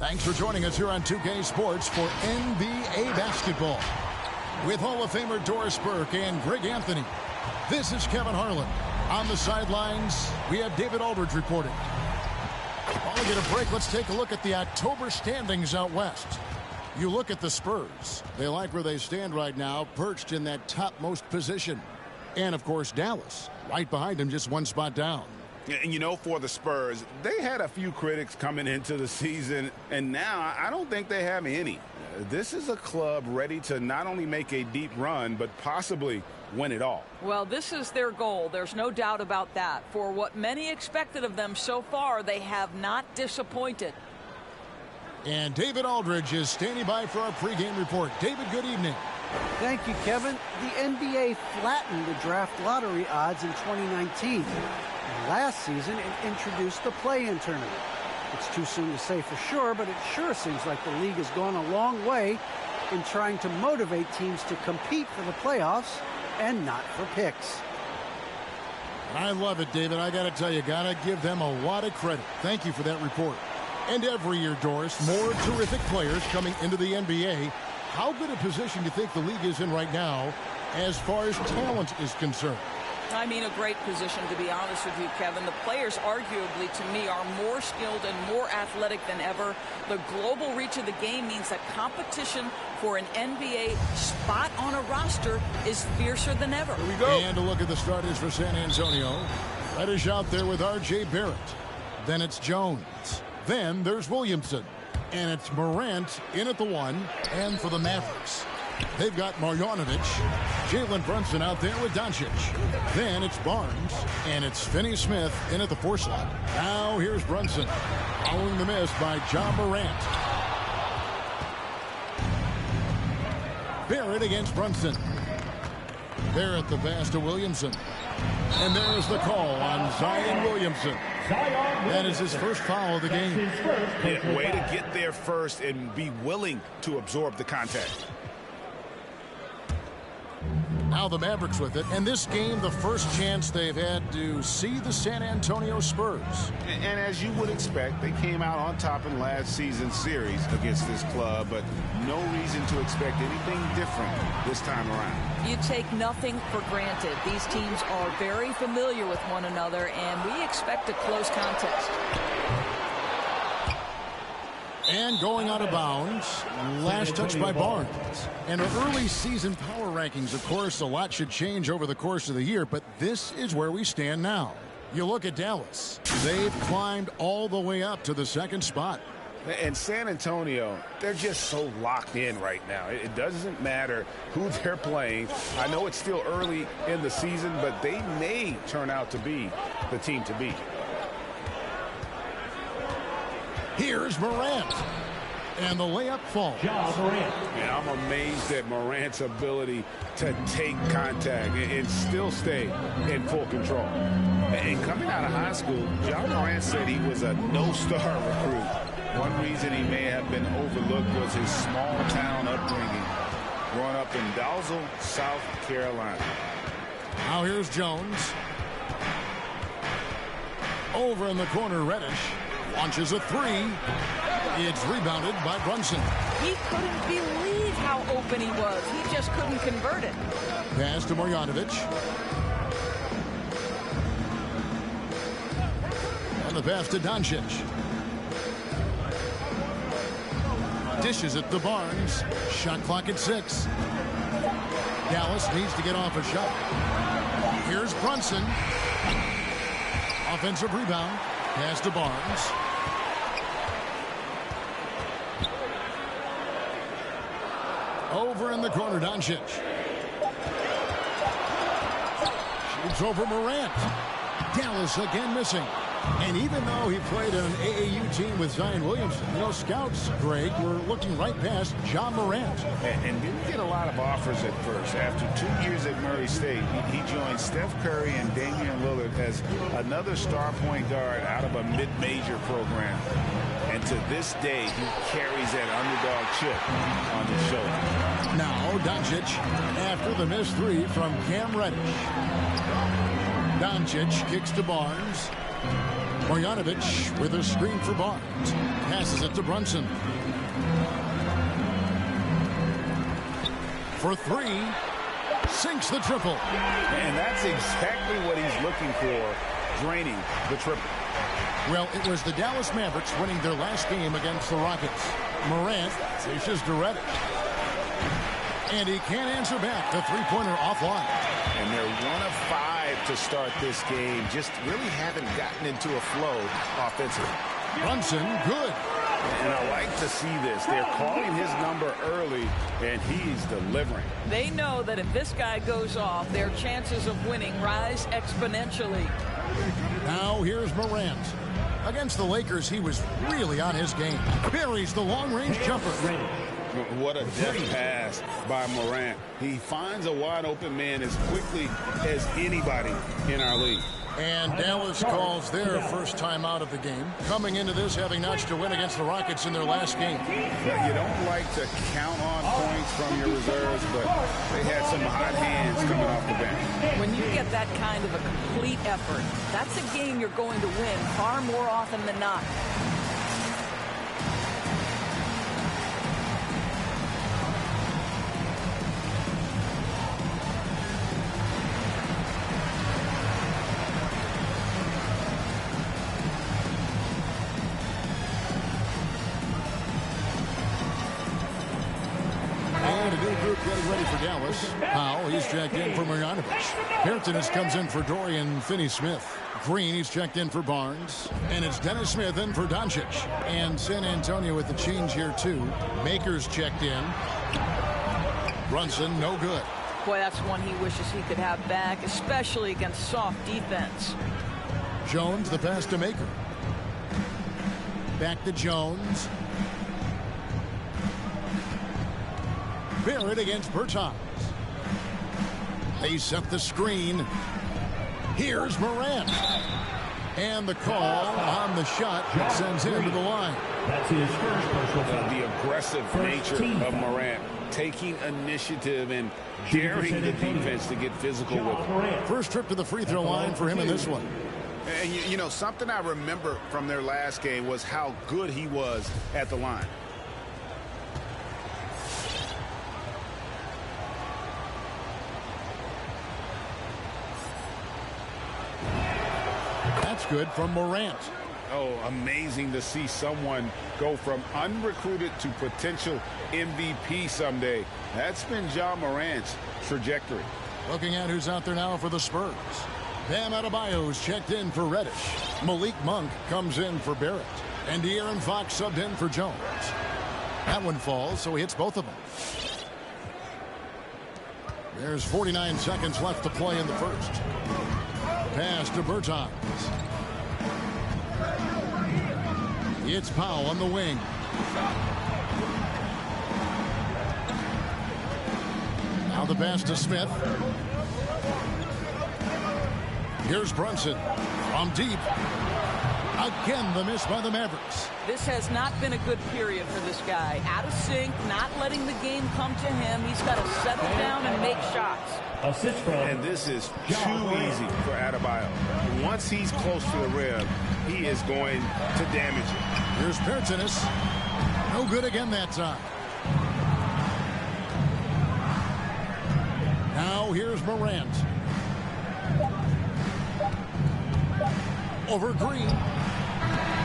Thanks for joining us here on 2K Sports for NBA basketball. With Hall of Famer Doris Burke and Greg Anthony, this is Kevin Harlan. On the sidelines, we have David Aldridge reporting. While we get a break, let's take a look at the October standings out west. You look at the Spurs. They like where they stand right now, perched in that topmost position. And, of course, Dallas, right behind them, just one spot down. And, you know, for the Spurs, they had a few critics coming into the season, and now I don't think they have any. This is a club ready to not only make a deep run, but possibly win it all. Well, this is their goal. There's no doubt about that. For what many expected of them so far, they have not disappointed. And David Aldridge is standing by for our pregame report. David, good evening. Thank you, Kevin. The NBA flattened the draft lottery odds in 2019. Last season, it introduced the play-in tournament. It's too soon to say for sure, but it sure seems like the league has gone a long way in trying to motivate teams to compete for the playoffs and not for picks. I love it, David. I got to tell you, got to give them a lot of credit. Thank you for that report. And every year, Doris, more terrific players coming into the NBA. How good a position do you think the league is in right now as far as talent is concerned? I mean, a great position, to be honest with you, Kevin. The players, arguably, to me, are more skilled and more athletic than ever. The global reach of the game means that competition for an NBA spot on a roster is fiercer than ever. Here we go. And a look at the starters for San Antonio. Reddish out there with R.J. Barrett. Then it's Jones. Then there's Williamson. And it's Morant in at the 1. And for the Mavericks, they've got Marjanovic, Jalen Brunson out there with Doncic. Then it's Barnes, and it's Finney-Smith in at the 4 slot. Now here's Brunson, following the miss by John Morant. Barrett against Brunson. Barrett the pass to Williamson. And there's the call on Zion Williamson. That is his first foul of the game. Yeah, way to get there first and be willing to absorb the contact. Now the Mavericks with it, and this game the first chance they've had to see the San Antonio Spurs. And as you would expect, they came out on top in last season's series against this club, but no reason to expect anything different this time around. You take nothing for granted. These teams are very familiar with one another, and we expect a close contest. And going out of bounds, last touch by Barnes. And our early season power rankings, of course, a lot should change over the course of the year, but this is where we stand now. You look at Dallas. They've climbed all the way up to the 2nd spot. And San Antonio, they're just so locked in right now. It doesn't matter who they're playing. I know it's still early in the season, but they may turn out to be the team to beat. Here's Morant. And the layup falls. And I'm amazed at Morant's ability to take contact and still stay in full control. And coming out of high school, John Morant said he was a no-star recruit. One reason he may have been overlooked was his small-town upbringing, growing up in Dalzell, South Carolina. Now here's Jones. Over in the corner, Reddish launches a 3. It's rebounded by Brunson. He couldn't believe how open he was. He just couldn't convert it. Pass to Marjanovic. And the pass to Doncic. Dishes it to Barnes. Shot clock at 6. Dallas needs to get off a shot. Here's Brunson. Offensive rebound. Pass to Barnes. Over in the corner, Doncic. Shoots over Morant. Dallas again missing. And even though he played on an AAU team with Zion Williamson, you know, scouts, Greg, were looking right past John Morant. And didn't get a lot of offers at first. After 2 years at Murray State, he joined Steph Curry and Damian Lillard as another star point guard out of a mid-major program. And to this day, he carries that underdog chip on his shoulder. Now, Doncic, after the missed 3 from Cam Reddish. Doncic kicks to Barnes. Marjanovic with a screen for Barnes. Passes it to Brunson. For three. Sinks the triple. And that's exactly what he's looking for, draining the triple. Well, it was the Dallas Mavericks winning their last game against the Rockets. Morant dishes to Reddish. And he can't answer back. The three-pointer offline. And they're 1 of 5 to start this game. Just really haven't gotten into a flow offensively. Brunson, good. And I like to see this. They're calling his number early, and he's delivering. They know that if this guy goes off, their chances of winning rise exponentially. Now here's Morant. Against the Lakers, he was really on his game. Buries the long-range jumper. What a deft pass by Morant. He finds a wide-open man as quickly as anybody in our league. And Dallas calls their first time out of the game, coming into this having notched a win against the Rockets in their last game. You don't like to count on points from your reserves, but they had some hot hands coming off the bench. When you get that kind of a complete effort, that's a game you're going to win far more often than not. Getting ready for Dallas. Powell, he's checked in for Marjanovic. Pertinas comes in for Dorian Finney-Smith. Green, he's checked in for Barnes. And it's Dennis Smith in for Doncic. And San Antonio with the change here, too. Makers checked in. Brunson, no good. Boy, that's one he wishes he could have back, especially against soft defense. Jones, the pass to Maker. Back to Jones. Barrett against Bertans. They set the screen. Here's Morant. And the call on the shot that sends him to the line. That's his first personal. The aggressive nature of Morant, taking initiative and daring the defense to get physical with him. First trip to the free throw line for him in this one. And you know, something I remember from their last game was how good he was at the line. That's good from Morant. Oh, amazing to see someone go from unrecruited to potential MVP someday. That's been Ja Morant's trajectory. Looking at who's out there now for the Spurs. Bam Adebayo's checked in for Reddish. Malik Monk comes in for Barrett. And De'Aaron Fox subbed in for Jones. That one falls, so he hits both of them. There's 49 seconds left to play in the first. Pass to Bertans. It's Powell on the wing. Now the pass to Smith. Here's Brunson from deep. Again, the miss by the Mavericks. This has not been a good period for this guy. Out of sync, not letting the game come to him. He's got to settle down and make shots. And this is too easy for Adebayo. Once he's close to the rim, he is going to damage it. Here's Pertinas. No good again that time. Now here's Morant. Over Green.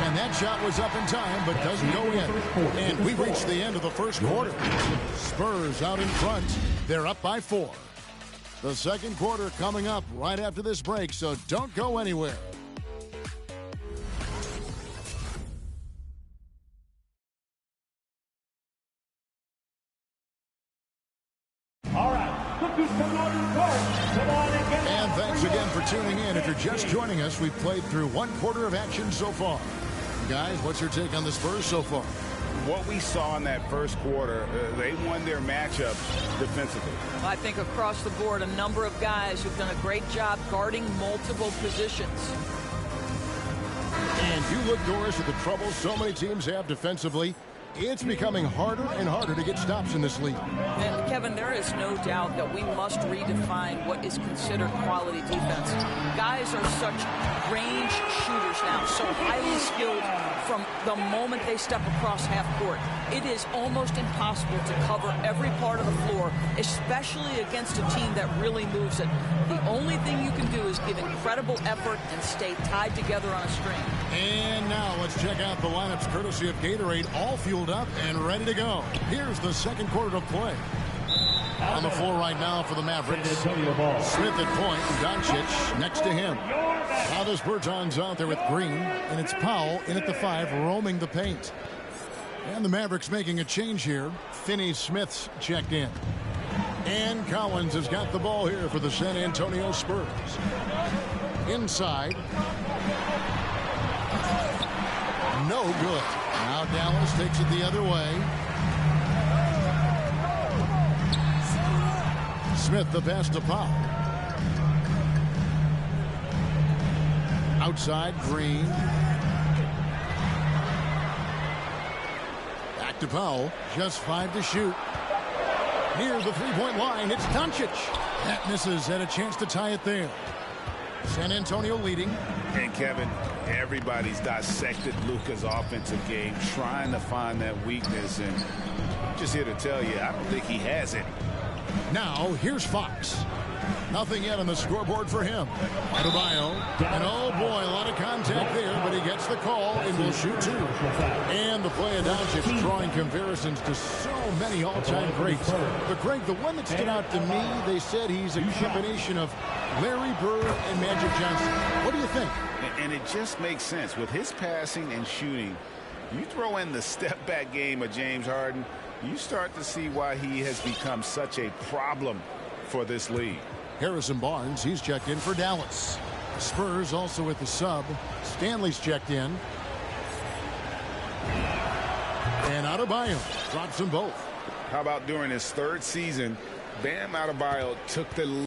And that shot was up in time, but doesn't go in. And we reached the end of the first quarter. Spurs out in front. They're up by 4. The second quarter coming up right after this break, so don't go anywhere. And thanks again for tuning in. If you're just joining us, we've played through one quarter of action so far. Guys, what's your take on the Spurs so far? What we saw in that first quarter, they won their matchups defensively. I think across the board, a number of guys who've done a great job guarding multiple positions. And you look, Doris, at the trouble so many teams have defensively. It's becoming harder and harder to get stops in this league. And, Kevin, there is no doubt that we must redefine what is considered quality defense. Guys are such range shooters now, so highly skilled from the moment they step across half court. It is almost impossible to cover every part of the floor, especially against a team that really moves it. The only thing you can do is give incredible effort and stay tied together on a string. And now let's check out the lineups courtesy of Gatorade, all fueled up and ready to go. Here's the second quarter of play. On the floor right now for the Mavericks. Smith at point, Doncic next to him. Now this Bertans out there with Green, and it's Powell in at the 5, roaming the paint. And the Mavericks making a change here. Finney-Smith's checked in. And Collins has got the ball here for the San Antonio Spurs. Inside. No good. Now Dallas takes it the other way. Smith the pass to Powell. Outside, Green. Back to Powell. Just 5 to shoot. Near the three-point line, it's Doncic. That misses. Had a chance to tie it there. San Antonio leading. And Kevin, everybody's dissected Luka's offensive game, trying to find that weakness. And I'm just here to tell you, I don't think he has it. Now, here's Fox. Nothing yet on the scoreboard for him. Adebayo. And oh boy, a lot of contact there, but he gets the call and will shoot 2. And the play of Doncic drawing comparisons to so many all-time greats. But Greg, the one that stood out to me, they said he's a combination of Larry Bird and Magic Johnson. What do you think? And it just makes sense. With his passing and shooting, you throw in the step-back game of James Harden, you start to see why he has become such a problem for this league. Harrison Barnes, he's checked in for Dallas. Spurs also with the sub. Stanley's checked in. And Adebayo drops them both. How about during his 3rd season, Bam Adebayo took the lead.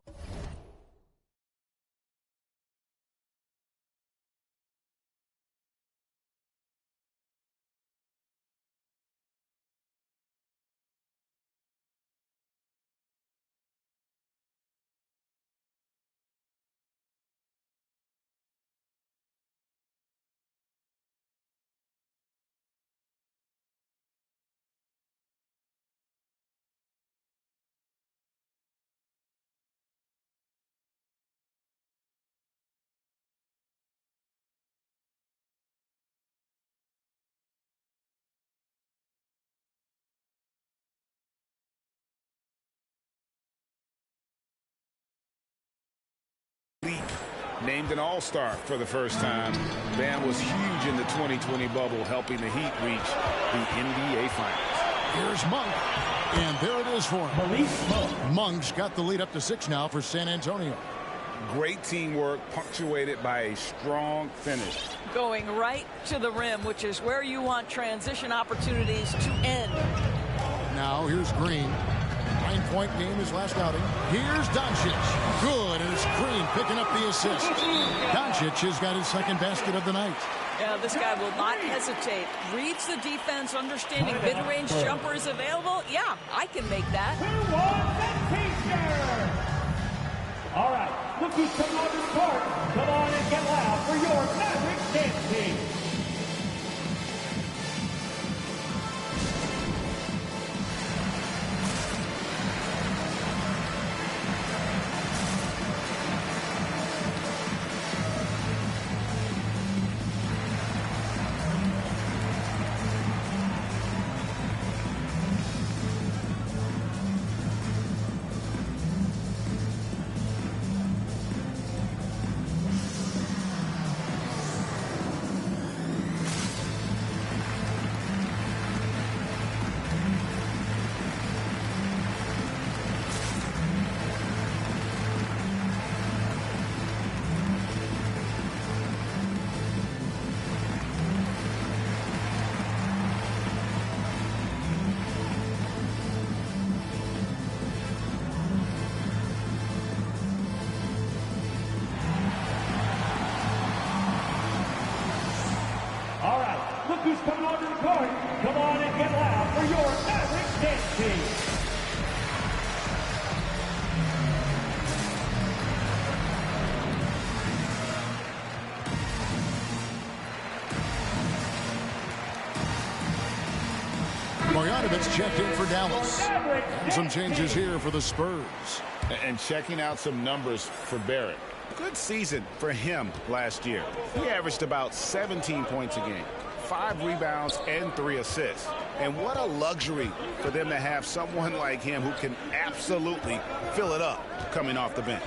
Named an all-star for the first time. Bam was huge in the 2020 bubble, helping the Heat reach the NBA Finals. Here's Monk. And there it is for him. Monk's got the lead up to 6 now for San Antonio. Great teamwork, punctuated by a strong finish. Going right to the rim, which is where you want transition opportunities to end. Now here's Green. 9-point game his last outing. Here's Doncic. Good, and it's Green picking up the assist. Doncic has got his 2nd basket of the night. Yeah, this guy will not hesitate. Reads the defense, understanding mid-range jumper is available. Yeah, I can make that. All right, look who's coming on the court. Come on and get loud for your Mavericks dance team. Who's coming onto the court? Come on and get loud for your Mavericks dance team. He's checked in for Dallas. And some changes here for the Spurs. And checking out some numbers for Barrett. Good season for him last year. He averaged about 17 points a game, 5 rebounds, and 3 assists. And what a luxury for them to have someone like him who can absolutely fill it up coming off the bench.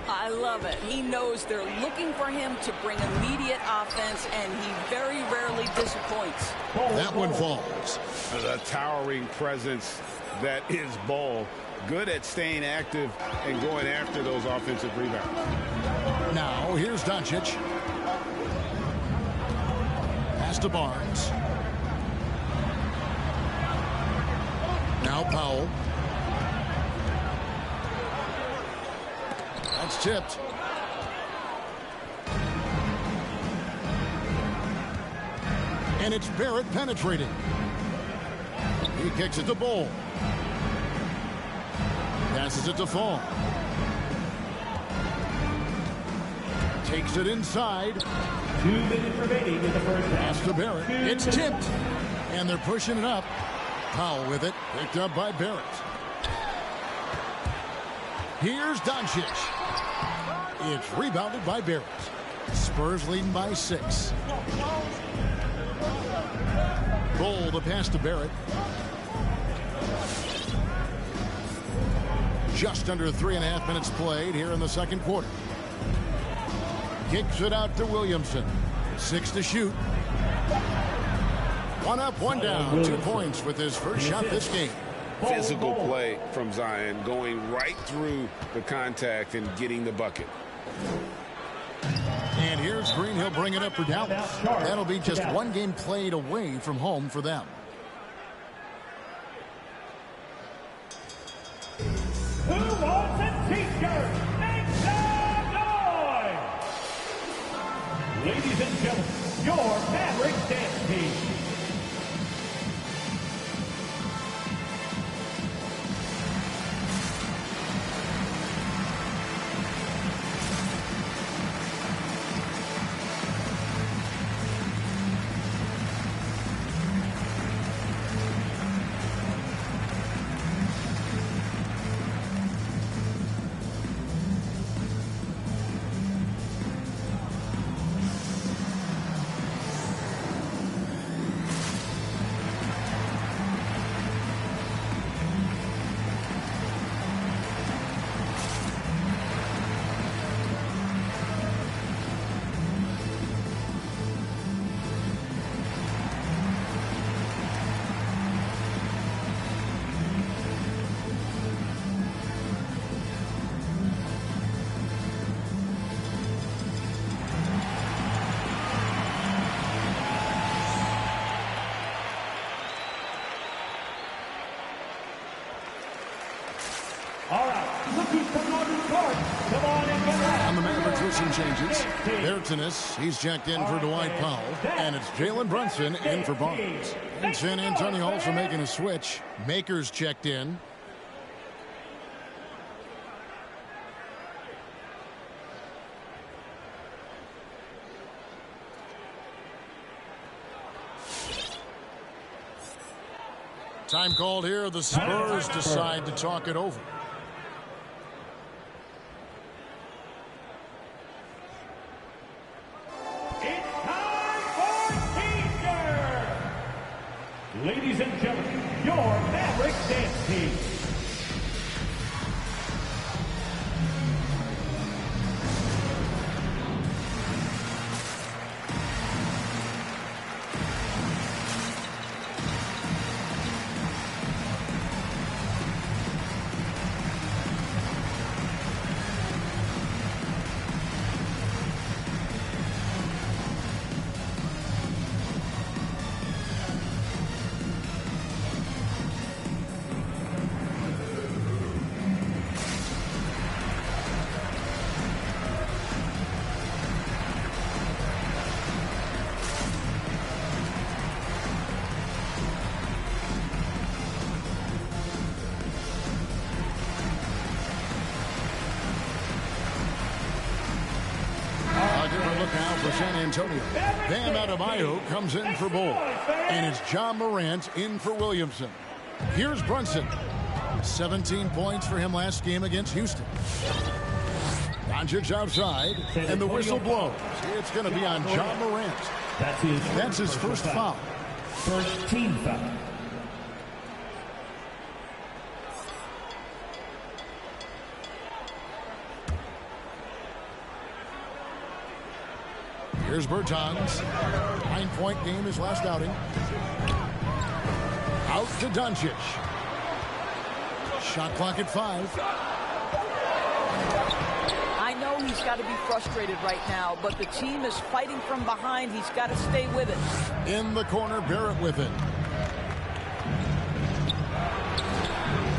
I love it. He knows they're looking for him to bring immediate offense, and he very rarely disappoints. That one falls. A towering presence that is Ball. Good at staying active and going after those offensive rebounds. Now, here's Doncic. Pass to Barnes. Now Powell. That's tipped. And it's Barrett penetrating. He kicks it to Ball. Passes it to Fall. Takes it inside. 2 minutes remaining in the first half. Pass to Barrett. It's tipped. And they're pushing it up. Powell with it. Picked up by Barrett. Here's Doncic. It's rebounded by Barrett. Spurs leading by 6. Ball the pass to Barrett. Just under 3.5 minutes played here in the second quarter. Kicks it out to Williamson. 6 to shoot. 1 up, 1 down. 2 points with his first shot this game. Physical play from Zion, going right through the contact and getting the bucket. And here's Green. He'll bring it up for Dallas. That'll be just 1 game played away from home for them. Who wants a t-shirt? Make some noise! Ladies and gentlemen, your Maverick dance team. All right, look who's coming on the court. Come on and get out. On the Mavericks with some changes. Bertans, he's checked in for Dwight Powell. And it's Jalen Brunson in for Barnes. And San Antonio also making a switch. Makers checked in. Time called here. The Spurs decide to talk it over. It's time for T-shirt! Ladies and gentlemen, your Maverick dance team. For San Antonio, Bam Adebayo comes in for Ball. And it's John Morant in for Williamson. Here's Brunson. 17 points for him last game against Houston. Doncic outside, and the whistle blows. It's going to be on John Morant. That's his first foul. First team foul. Here's Bertans. 9-point game his last outing. Out to Doncic. Shot clock at 5. I know he's got to be frustrated right now, but the team is fighting from behind. He's got to stay with it. In the corner, Barrett with it.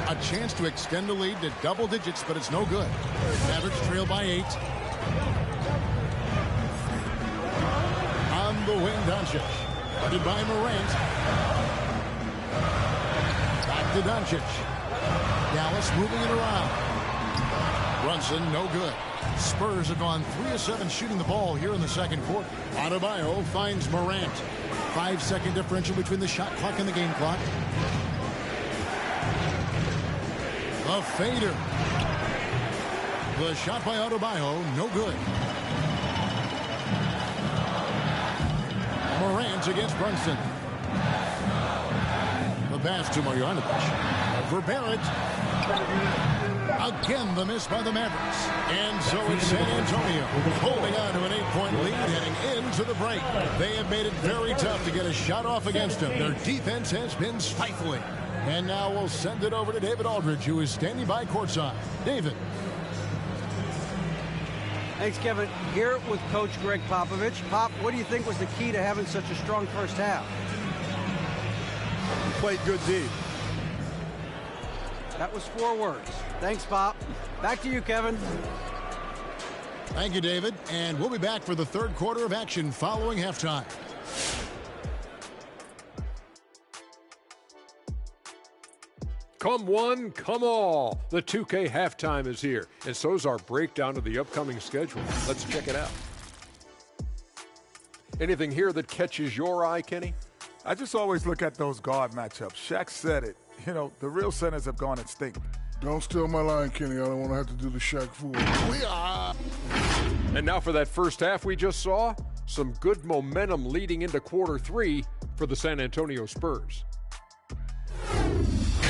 A chance to extend the lead to double digits, but it's no good. Mavericks trail by 8. On the wing, Doncic. Guarded by Morant. Back to Doncic. Dallas moving it around. Brunson, no good. Spurs have gone 3 of 7 shooting the ball here in the second quarter. Adebayo finds Morant. 5-second differential between the shot clock and the game clock. A fader. The shot by Adebayo, no good. Morant against Brunson. The pass to Marjanovic. For Barrett. Again, the miss by the Mavericks. And so it's San Antonio holding on to an 8-point lead heading into the break. They have made it very tough to get a shot off against them. Their defense has been stifling. And now we'll send it over to David Aldridge, who is standing by courtside. David. Thanks, Kevin. Here with Coach Greg Popovich. Pop, what do you think was the key to having such a strong first half? We played good D. That was 4 words. Thanks, Pop. Back to you, Kevin. Thank you, David. And we'll be back for the third quarter of action following halftime. Come one, come all. The 2K halftime is here, and so's our breakdown of the upcoming schedule. Let's check it out. Anything here that catches your eye, Kenny? I just always look at those guard matchups. Shaq said it. You know, the real centers have gone extinct. Don't steal my line, Kenny. I don't want to have to do the Shaq fool. We are. And now for that first half we just saw, some good momentum leading into quarter 3 for the San Antonio Spurs.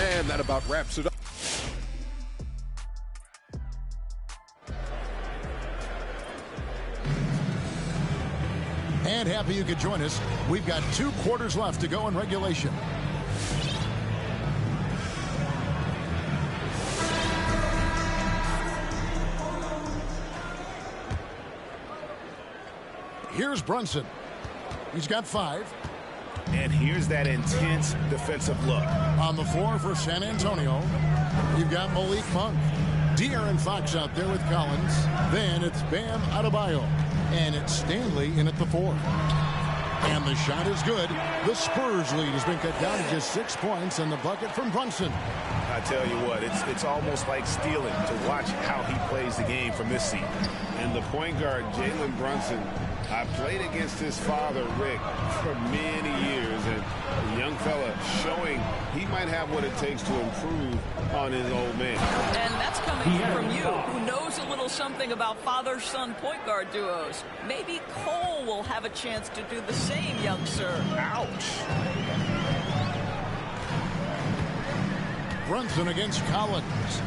And that about wraps it up. And happy you could join us. We've got 2 quarters left to go in regulation. Here's Brunson. He's got 5. And here's that intense defensive look. On the floor for San Antonio, you've got Malik Monk. De'Aaron Fox out there with Collins. Then it's Bam Adebayo. And it's Stanley in at the 4. And the shot is good. The Spurs lead has been cut down to just 6 points, and the bucket from Brunson. I tell you what, it's almost like stealing to watch how he plays the game from this seat. And the point guard, Jalen Brunson, I played against his father, Rick, for many years, and the young fella showing he might have what it takes to improve on his old man. And that's coming from you, who knows a little something about father-son point guard duos. Maybe Cole will have a chance to do the same, young sir. Ouch. Brunson against Collins.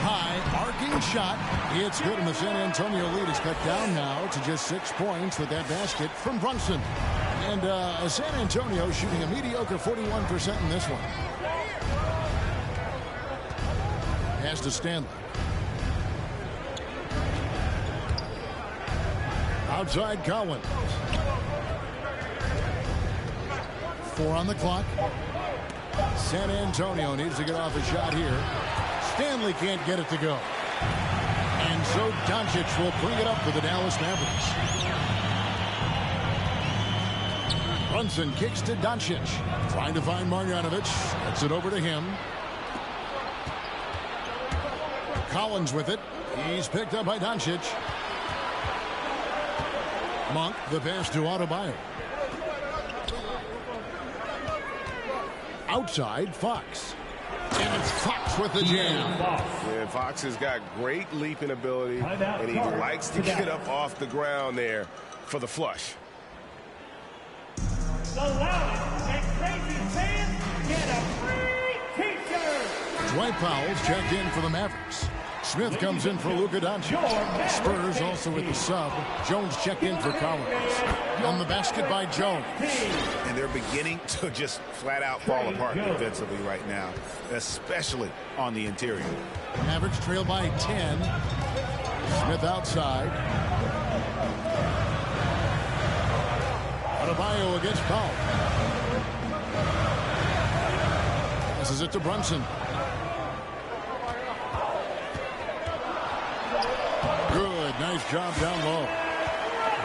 High, arcing shot. It's good, and the San Antonio lead is cut down now to just 6 points with that basket from Brunson. And San Antonio shooting a mediocre 41% in this one. Pass to Stanley. Outside Collins. 4 on the clock. San Antonio needs to get off a shot here. Stanley can't get it to go. And so Doncic will bring it up for the Dallas Mavericks. Brunson kicks to Doncic. Trying to find Marjanovic. Gets it over to him. Collins with it. He's picked up by Doncic. Monk, the pass to Adebayo. outside Fox. And it's Fox with the jam. Yeah, Fox has got great leaping ability, and he likes to get up off the ground there for the flush. The loudest and crazy fans get a free T-shirt. Dwight Powell's checked in for the Mavericks. Smith comes in for Luka Doncic. Spurs also with the sub. Jones checked in for Collins. On the basket by Jones. And they're beginning to just flat out fall apart defensively right now, especially on the interior. Mavericks trail by 10. Smith outside. Adebayo against Powell. This is it to Brunson. Good, nice job down low.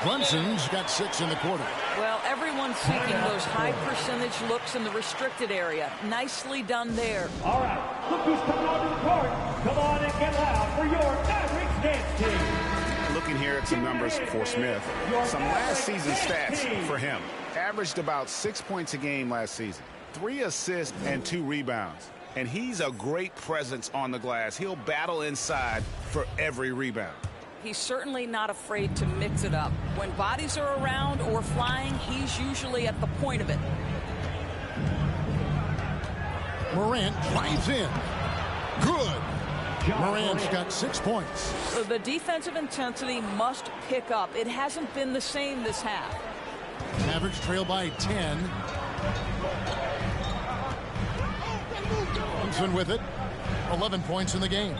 Brunson's got 6 in the quarter. Well, everyone's seeking those high percentage looks in the restricted area. Nicely done there. All right, look who's coming onto the court. Come on and get loud for your Mavericks dance team. Looking here at some numbers for Smith. Some last season stats for him. Averaged about 6 points a game last season. 3 assists and 2 rebounds. And he's a great presence on the glass. He'll battle inside for every rebound. He's certainly not afraid to mix it up. When bodies are around or flying, he's usually at the point of it. Morant drives in. Good. Morant's got 6 points. So the defensive intensity must pick up. It hasn't been the same this half. Mavericks trail by 10. Thompson with it. 11 points in the game.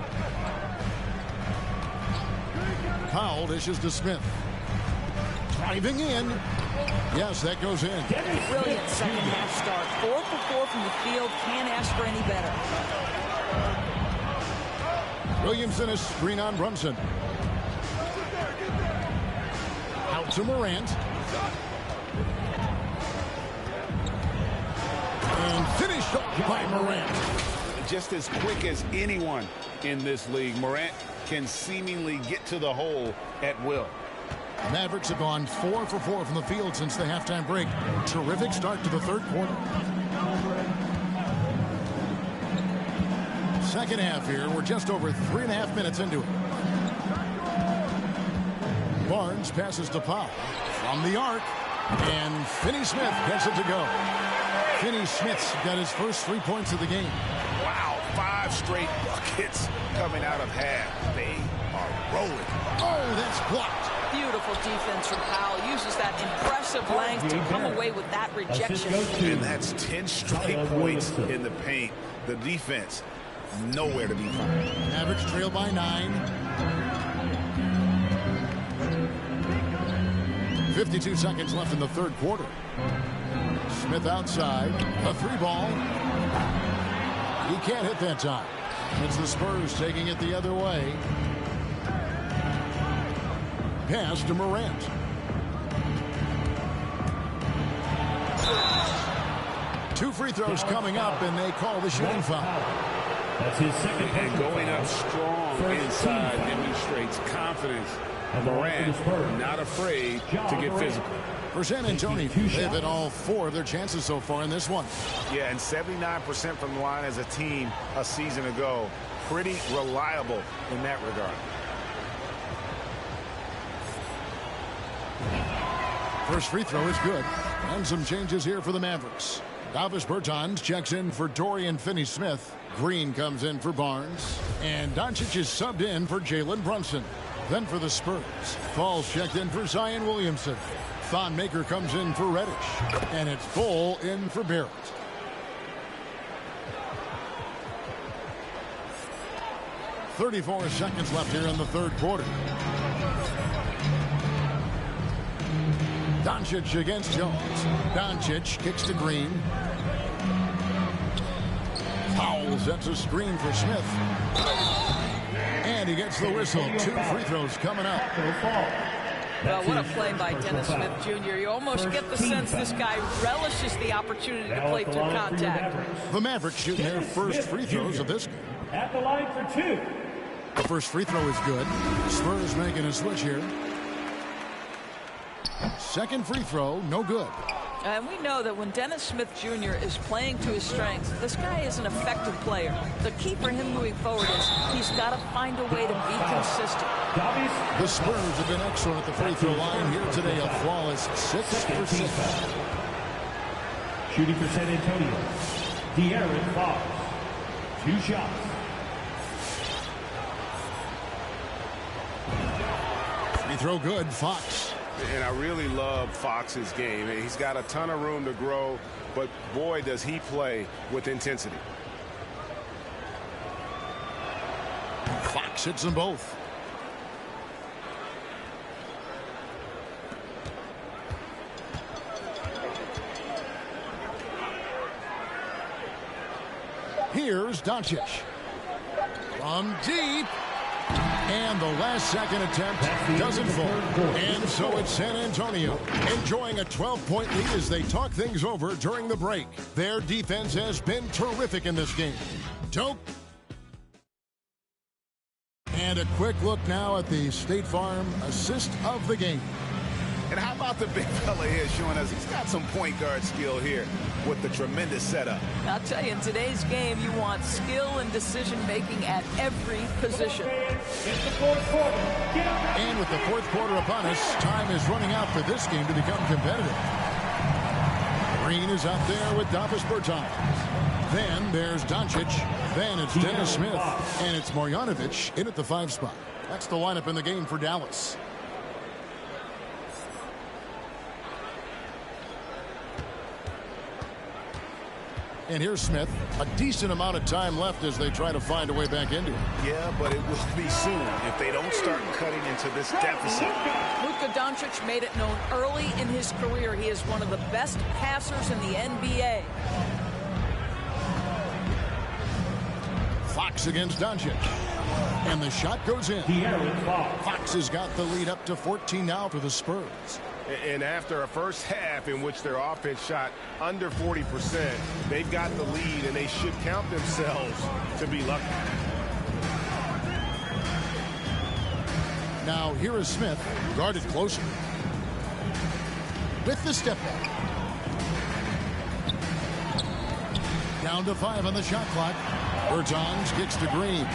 Powell dishes to Smith. Driving in. Yes, that goes in. Brilliant second half start. 4 for 4 from the field. Can't ask for any better. Williamson is screen on Brunson. Out to Morant. And finished off by Morant. Just as quick as anyone in this league, Morant can seemingly get to the hole at will. The Mavericks have gone 4 for 4 from the field since the halftime break. Terrific start to the third quarter. Second half here. We're just over 3.5 minutes into it. Barnes passes to Powell from the arc. And Finney Smith gets it to go. Finney Smith's got his first 3 points of the game. Wow, 5 straight buckets coming out of half. They are rolling. Oh, that's blocked. Beautiful defense from Powell. Uses that impressive length to come away with that rejection. And that's 10 straight points in the paint. The defense, nowhere to be found. Mavericks trail by 9. 52 seconds left in the third quarter. Smith outside. A 3-ball. He can't hit that time. It's the Spurs taking it the other way. Pass to Morant. Two free throws coming up, and they call the shooting foul. That's his second. And going up strong inside demonstrates confidence. Morant not afraid to get physical. For San Antonio, they've hit all 4 of their chances so far in this one. Yeah, and 79% from the line as a team a season ago. Pretty reliable in that regard. First free throw is good. And some changes here for the Mavericks. Davis Bertans checks in for Dorian Finney-Smith. Green comes in for Barnes. And Doncic is subbed in for Jalen Brunson. Then for the Spurs, Falls checked in for Zion Williamson. Thon Maker comes in for Reddish. And it's Bull in for Barrett. .34 seconds left here in the third quarter. Doncic against Jones. Doncic kicks to Green. Powell sets a screen for Smith. And he gets the whistle. 2 free throws coming up. Well, what a play by Dennis Smith Jr. You almost get the sense this guy relishes the opportunity to play through contact. The Mavericks shooting their first free throws of this game. At the line for 2. The first free throw is good. Spurs making a switch here. Second free throw, no good. And we know that when Dennis Smith Jr. is playing to his strengths, this guy is an effective player. The key for him moving forward is he's got to find a way to be consistent. The Spurs have been excellent at the free throw line here today, a flawless 6 for 6. Shooting for San Antonio, De'Aaron Fox. 2 shots. Free throw good, Fox. And I really love Fox's game. He's got a ton of room to grow, but boy, does he play with intensity. Fox hits them both. Here's Doncic. From deep. And the last second attempt doesn't fall. And so it's San Antonio enjoying a 12-point lead as they talk things over during the break. Their defense has been terrific in this game. Dope. And a quick look now at the State Farm assist of the game. And how about the big fella here showing us he's got some point guard skill here with the tremendous setup. I'll tell you, in today's game, you want skill and decision-making at every position. And with the fourth quarter upon us, time is running out for this game to become competitive. Green is out there with Davis Bertans. Then there's Doncic. Then it's Dennis Smith. And it's Marjanovic in at the 5 spot. That's the lineup in the game for Dallas. And here's Smith. A decent amount of time left as they try to find a way back into it. Yeah, but it will be soon if they don't start cutting into this deficit. Luka Doncic made it known early in his career he is one of the best passers in the NBA. Fox against Doncic. And the shot goes in. Fox has got the lead up to 14 now for the Spurs. And after a first half in which their offense shot under 40%, they've got the lead, and they should count themselves to be lucky. Now here is Smith, guarded closer. With the step back. Down to 5 on the shot clock. Bertans kicks to Green.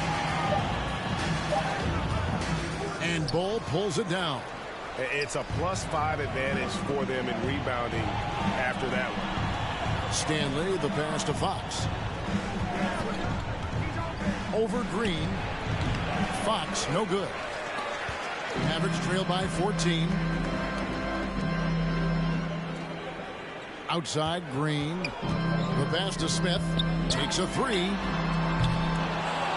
And Bull pulls it down. It's a +5 advantage for them in rebounding after that one. Stanley, the pass to Fox. Over Green. Fox, no good. Mavericks trail by 14. Outside, Green. The pass to Smith. Takes a 3.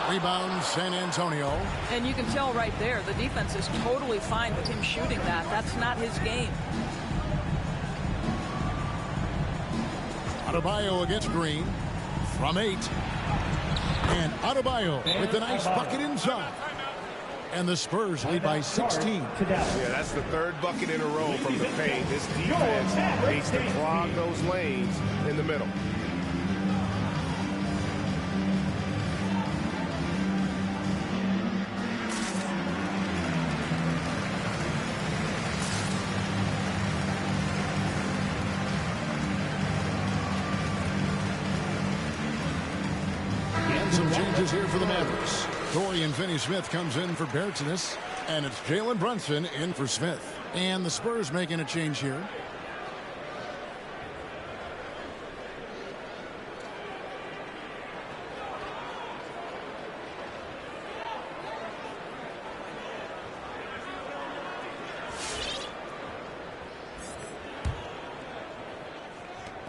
Rebound, San Antonio. And you can tell right there, the defense is totally fine with him shooting that. That's not his game. Adebayo against Green. From 8. And Adebayo with a nice bucket inside. And the Spurs lead by 16. Yeah, that's the 3rd bucket in a row from the paint. This defense needs to clog those lanes in the middle. Some changes here for the Mavericks. Dorian Finney-Smith comes in for Bertans, and it's Jalen Brunson in for Smith. And the Spurs making a change here.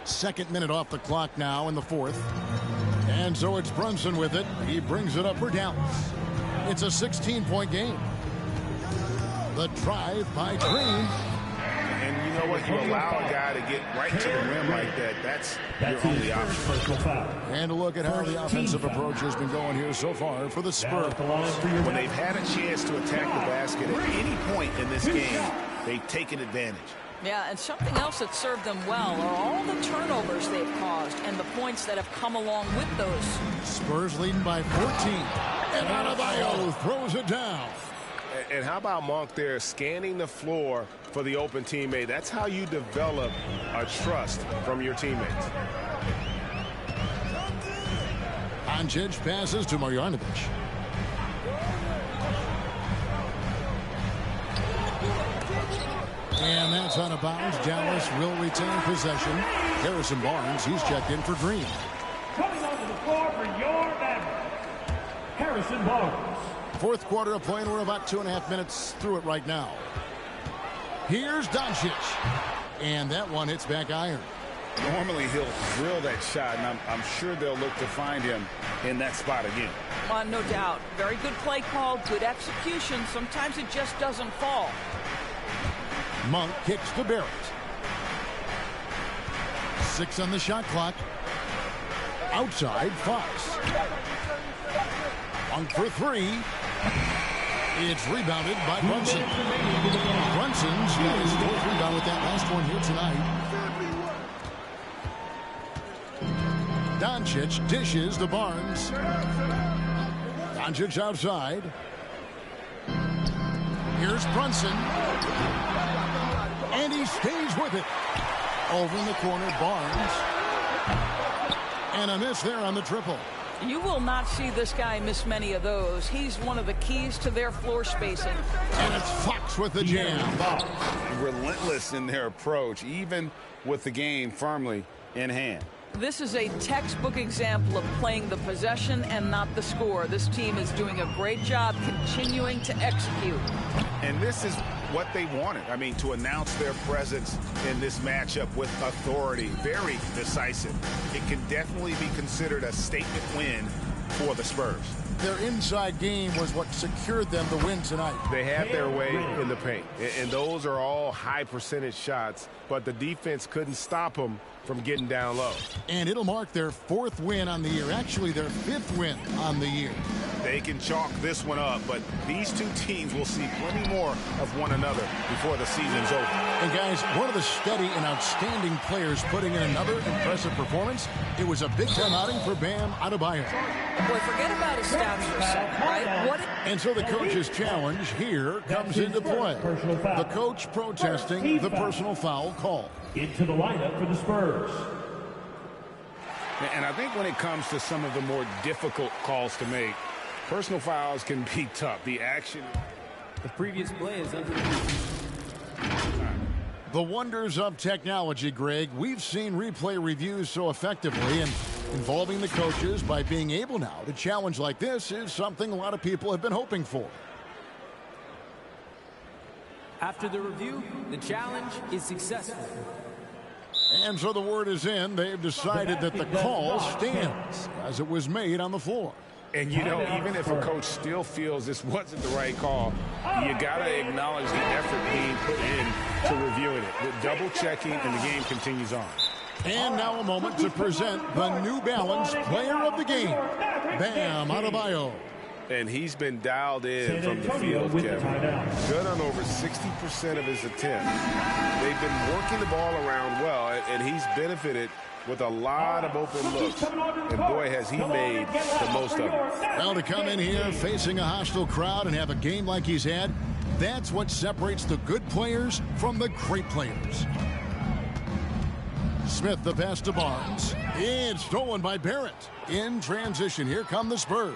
Second minute off the clock now in the 4th. And so it's Brunson with it. He brings it up for Dallas. It's a 16-point game. The drive by Green. And you know what? You allow a guy to get right to the rim like that. That's your only option. And a look at how the offensive approach has been going here so far for the Spurs. When they've had a chance to attack the basket at any point in this game, they've taken advantage. Yeah, and something else that served them well are all the turnovers they've caused and the points that have come along with those. Spurs leading by 14. And Adebayo throws it down. And how about Monk there scanning the floor for the open teammate? That's how you develop a trust from your teammates. Doncic passes to Marjanovic. And that's out of bounds. Dallas will retain possession. Harrison Barnes, he's checked in for Green. Coming onto the floor for your Mavericks, Harrison Barnes. Fourth quarter of play, and we're about 2.5 minutes through it right now. Here's Doncic. And that one hits back iron. Normally he'll drill that shot, and I'm sure they'll look to find him in that spot again. No doubt. Very good play call, good execution. Sometimes it just doesn't fall. Monk kicks to Barrett. 6 on the shot clock. Outside, Fox. Monk for 3. It's rebounded by Brunson. Brunson's got his 4th rebound with that last one here tonight. Doncic dishes to Barnes. Doncic outside. Here's Brunson. And he stays with it. Over in the corner, Barnes. And a miss there on the triple. You will not see this guy miss many of those. He's one of the keys to their floor spacing. And it's Fox with the jam. Relentless in their approach, even with the game firmly in hand. This is a textbook example of playing the possession and not the score. This team is doing a great job continuing to execute. And this is what they wanted. I mean, to announce their presence in this matchup with authority. Very decisive. It can definitely be considered a statement win for the Spurs. Their inside game was what secured them the win tonight. They had their way in the paint. And those are all high percentage shots, but the defense couldn't stop them from getting down low. And it'll mark their 4th win on the year. Actually, their 5th win on the year. They can chalk this one up, but these two teams will see plenty more of one another before the season's over. And guys, one of the steady and outstanding players putting in another impressive performance, it was a Big Ten outing for Bam Adebayo. Boy, forget about his stats for a second, right? And so the coach's challenge here comes into play. The coach protesting the personal foul call. Into the lineup for the Spurs. And I think when it comes to some of the more difficult calls to make, personal fouls can be tough. The action. The previous play is under. The wonders of technology, Greg. We've seen replay reviews so effectively, and involving the coaches by being able now to challenge like this is something a lot of people have been hoping for. After the review, the challenge is successful. And so the word is in. They've decided that the call stands as it was made on the floor. And, you know, even if a coach still feels this wasn't the right call, you got to acknowledge the effort being put in to reviewing it. The double checking, and the game continues on. And now a moment to present the New Balance Player of the Game, Bam Adebayo. And he's been dialed in from the field, Kevin. Good on over 60% of his attempts. They've been working the ball around well, and he's benefited with a lot of open looks. And boy, has he made the most of it. Well, to come in here facing a hostile crowd and have a game like he's had, that's what separates the good players from the great players. Smith the pass to Barnes. It's stolen by Barrett. In transition, here come the Spurs.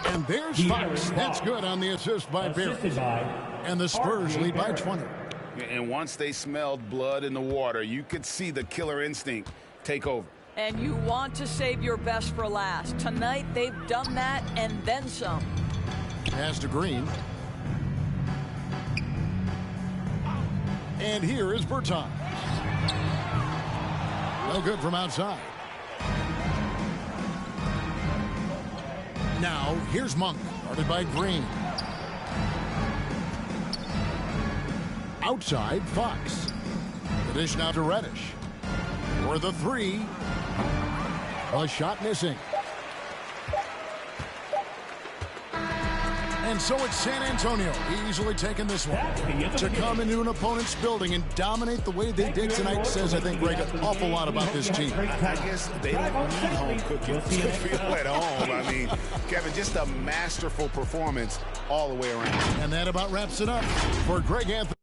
And there's Fox. That's good on the assist by Barrett. And the Spurs lead by 20. And once they smelled blood in the water, you could see the killer instinct take over. And you want to save your best for last. Tonight, they've done that and then some. Pass to Green. And here is Bertans. No good from outside. Now, here's Monk, guarded by Green. Outside, Fox. The dish now to Reddish. For the 3. A shot missing. And so it's San Antonio easily taking this one. To come into an opponent's building and dominate the way they did tonight says, I think, Greg, an awful lot about this team. I guess they don't need home cooking to feel at home. I mean, Kevin, just a masterful performance all the way around. And that about wraps it up for Greg Anthony.